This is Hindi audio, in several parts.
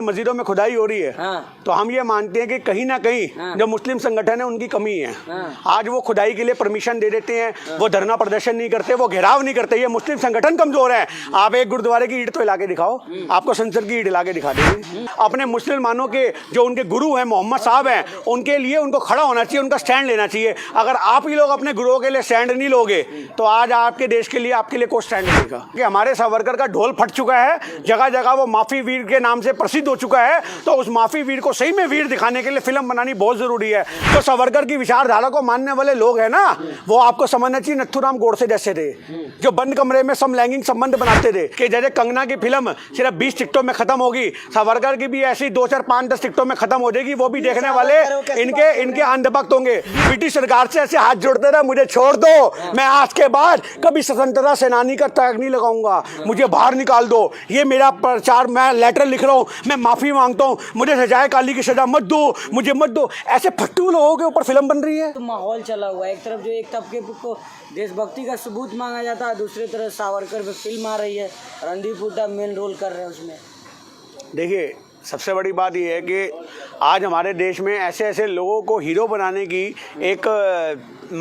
मस्जिदों में खुदाई हो रही है। तो हम ये मानते हैं कि कहीं ना कहीं जो मुस्लिम संगठन है उनकी कमी है। आज वो खुदाई के लिए परमिशन दे देते हैं, वो धरना प्रदर्शन नहीं करते, वो घेराव नहीं करते। ये मुस्लिम संगठन कमजोर है। आप एक गुरुद्वारे की ईंट तो हिला के दिखाओ, आपको संसद की ईंट हिला के दिखा देंगे। अपने मुसलमानों के जो उनके गुरु हैं मोहम्मद साहब हैं, उनके लिए उनको खड़ा होना चाहिए, उनका स्टैंड लेना चाहिए। अगर आप ही लोग अपने गुरुओं के लिए स्टैंड नहीं लोगे तो आज आपके देश के लिए आपके लिए कोई स्टैंड नहीं लेगा। कि हमारे सावरकर का ढोल फट चुका है, जगह जगह वो माफी वीर के नाम से प्रसिद्ध हो चुका है। तो उस माफी वीर को सही में वीर दिखाने के लिए फिल्म बनानी बहुत जरूरी है। तो सावरकर की विचारधारा को मानने वाले लोग हैं ना, वो आपको समझना चाहिए नथुराम गोडसे जैसे थे, जो बंद कमरे में समलैंगिक संबंध बनाते थे। कि जैसे कंगना की फिल्म सिर्फ 20 टिकटों में खत्म होगी, सावरकर की भी ऐसी 2, 4, 5, 10 टिकटों में खत्म हो जाएगी। वो भी देखने वाले इनके अंधभक्त होंगे। ब्रिटिश सरकार से ऐसे हाथ जोड़ते रहे, मुझे छोड़ दो, मैं आज के बाद कभी स्वतंत्रता सेनानी का टैग नहीं लगाऊंगा, मुझे बाहर निकाल दो, ये मेरा प्रचार, मैं लेटर लिख रहा हूँ, मैं माफी मांगता हूँ, मुझे सजाए काली की सजा मत दो, मुझे मत दो। ऐसे फट्टू लोगों के ऊपर फिल्म बन रही है। तो माहौल चला हुआ है, एक तरफ जो एक तबके को देशभक्ति का सबूत मांगा जाता है, दूसरी तरफ सावरकर पे फिल्म आ रही है, रणदीप हुड्डा मेन रोल कर रहे हैं उसमें। देखिए, सबसे बड़ी बात यह है कि आज हमारे देश में ऐसे ऐसे लोगों को हीरो बनाने की एक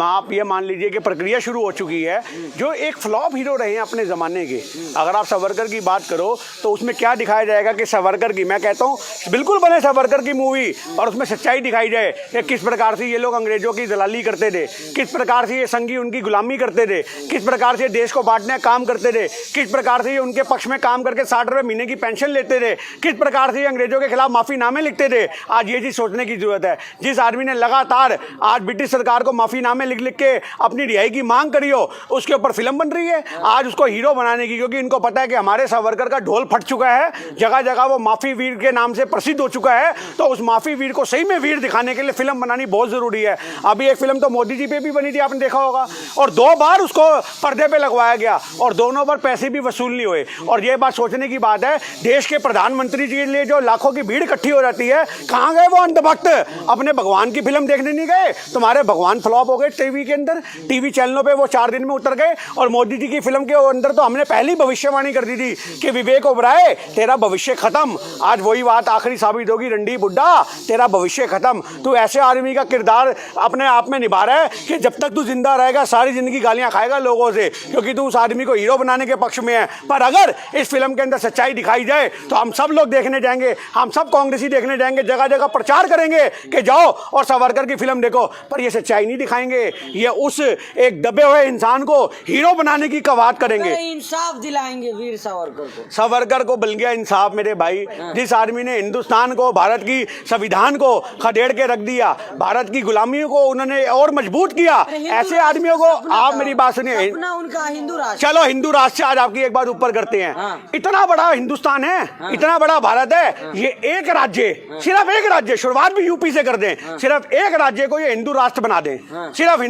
आप ये मान लीजिए कि प्रक्रिया शुरू हो चुकी है, जो एक फ्लॉप हीरो रहे हैं अपने ज़माने के। अगर आप सावरकर की बात करो तो उसमें क्या दिखाया जाएगा कि सावरकर की, मैं कहता हूँ बिल्कुल बने सावरकर की मूवी और उसमें सच्चाई दिखाई जाए कि किस प्रकार से ये लोग अंग्रेज़ों की दलाली करते थे, किस प्रकार से ये संघी उनकी गुलामी करते थे, किस प्रकार से देश को बांटने का काम करते थे, किस प्रकार से ये उनके पक्ष में काम करके 60 रुपये महीने की पेंशन लेते थे, किस प्रकार से अंग्रेजों के खिलाफ माफीनामे लिखते थे। आज ये चीज सोचने की जरूरत है। जिस आदमी ने लगातार आज ब्रिटिश सरकार को माफीनामे लिख लिख के अपनी रिहाई की मांग करी हो, उसके ऊपर फिल्म बन रही है आज उसको हीरो बनाने की, क्योंकि इनको पता है कि हमारे सावरकर का ढोल फट चुका है, जगह जगह वो माफी वीर के नाम से प्रसिद्ध हो चुका है। तो उस माफी वीर को सही में वीर दिखाने के लिए फिल्म बनानी बहुत जरूरी है। अभी एक फिल्म तो मोदी जी पे भी बनी थी, आपने देखा होगा, और 2 बार उसको पर्दे पे लगवाया गया और दोनों बार पैसे भी वसूल नहीं हुए। और ये बात सोचने की बात है, देश के प्रधानमंत्री जी के लिए जो लाखों की भीड़ इकट्ठी हो जाती है, कहां गए वो अंधभक्त? अपने भगवान की फिल्म देखने नहीं गए। तुम्हारे भगवान फ्लॉप हो गए टीवी के अंदर, टीवी चैनलों पे वो 4 दिन में उतर गए। और मोदी जी की फिल्म के अंदर तो हमने पहली भविष्यवाणी कर दी थी कि विवेक ओबराय तेरा भविष्य खत्म। आज वही बात आखिरी साबित होगी, रणदीप हुड्डा तेरा भविष्य खत्म। तू ऐसे आदमी का किरदार अपने आप में निभा रहा है कि जब तक तू जिंदा रहेगा सारी जिंदगी गालियां खाएगा लोगों से, क्योंकि तू उस आदमी को हीरो बनाने के पक्ष में है। पर अगर इस फिल्म के अंदर सच्चाई दिखाई जाए तो हम सब लोग देखने जाएंगे, हम सब कांग्रेसी देखने जाएंगे, जगह जगह प्रचार करेंगे कि जाओ और सावरकर की फिल्म देखो। पर ये सच्चाई नहीं दिखाएंगे, ये उस एक दबे हुए इंसान को हीरो बनाने की कवायद करेंगे। इंसाफ दिलाएंगे वीर सावरकर को। सावरकर को मिल गया इंसाफ मेरे भाई। जिस आदमी ने हिंदुस्तान को, भारत की संविधान को खदेड़ के रख दिया, भारत की गुलामी को उन्होंने और मजबूत किया, ऐसे आदमियों को आप मेरी बात सुनिए, उनका हिंदू राष्ट्र, चलो हिंदू राष्ट्र से आज आपकी एक बात ऊपर करते हैं। इतना बड़ा हिंदुस्तान है, इतना बड़ा भारत है, ये एक राज्य, सिर्फ एक राज्य, शुरुआत भी यूपी से कर दें, सिर्फ एक राज्य को ये हिंदू राष्ट्र बना दें, सिर्फ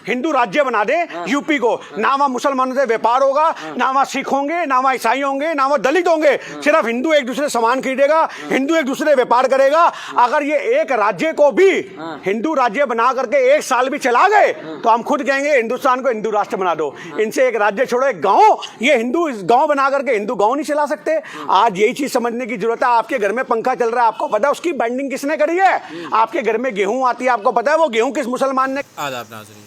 हिंदू राज्य बना दें यूपी को। ना वहां मुसलमानों से व्यापार होगा, ना वहां सिख होंगे, ना वहां ईसाई होंगे, ना वहां दलित होंगे, सिर्फ हिंदू एक दूसरे सामान खरीदेगा, हिंदू एक दूसरे व्यापार करेगा। अगर ये एक राज्य को भी हिंदू राज्य बना करके 1 साल भी चला गए तो हम खुद कहेंगे हिंदुस्तान को हिंदू राष्ट्र बना दो। इनसे एक राज्य छोड़ो, एक गांव, ये हिंदू गांव बना करके हिंदू गांव नहीं चला सकते। आज यही चीज समझने की जरूरत है। आपके घर में पंखा चल रहा है, आपको पता है उसकी बाइंडिंग किसने करी है? आपके घर में गेहूं आती है, आपको पता है वो गेहूं किस मुसलमान ने? आदाब नाज़रीन,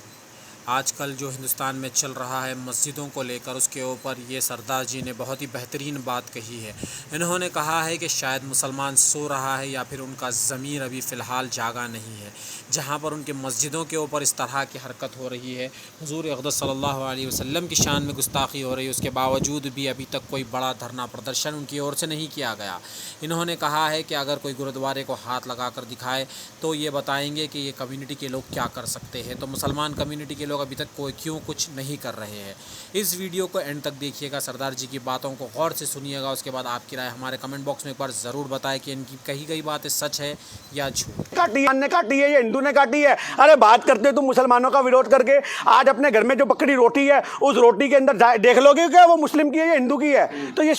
आजकल जो हिंदुस्तान में चल रहा है मस्जिदों को लेकर, उसके ऊपर ये सरदार जी ने बहुत ही बेहतरीन बात कही है। इन्होंने कहा है कि शायद मुसलमान सो रहा है या फिर उनका ज़मीर अभी फ़िलहाल जागा नहीं है, जहाँ पर उनके मस्जिदों के ऊपर इस तरह की हरकत हो रही है, हुज़ूर अक़दस सल्लल्लाहु अलैहि वसल्लम की शान में गुस्ताखी हो रही है, उसके बावजूद भी अभी तक कोई बड़ा धरना प्रदर्शन उनकी ओर से नहीं किया गया। इन्होंने कहा है कि अगर कोई गुरुद्वारे को हाथ लगा कर दिखाए तो ये बताएंगे कि ये कम्युनिटी के लोग क्या कर सकते हैं। तो मुसलमान कम्युनिटी के लोग अभी तक क्यों कुछ नहीं कर रहे हैं। इस वीडियो को एंड तक देखिएगा, सरदार जी की बातों को गौर से सुनिएगा, उसके बाद आपकी राय हमारे कमेंट बॉक्स में एक बार ज़रूर बताएं कि इनकी कही गई बातें सच है या झूठ। काटी है, ये हिंदू ने काटी है। अरे बात करते तुम मुसलमानों का विरोध करके, आज अपने घर में जो पकड़ी रोटी है उस रोटी के अंदर देख लोगे क्या वो मुस्लिम की है या हिंदू की है? तो ये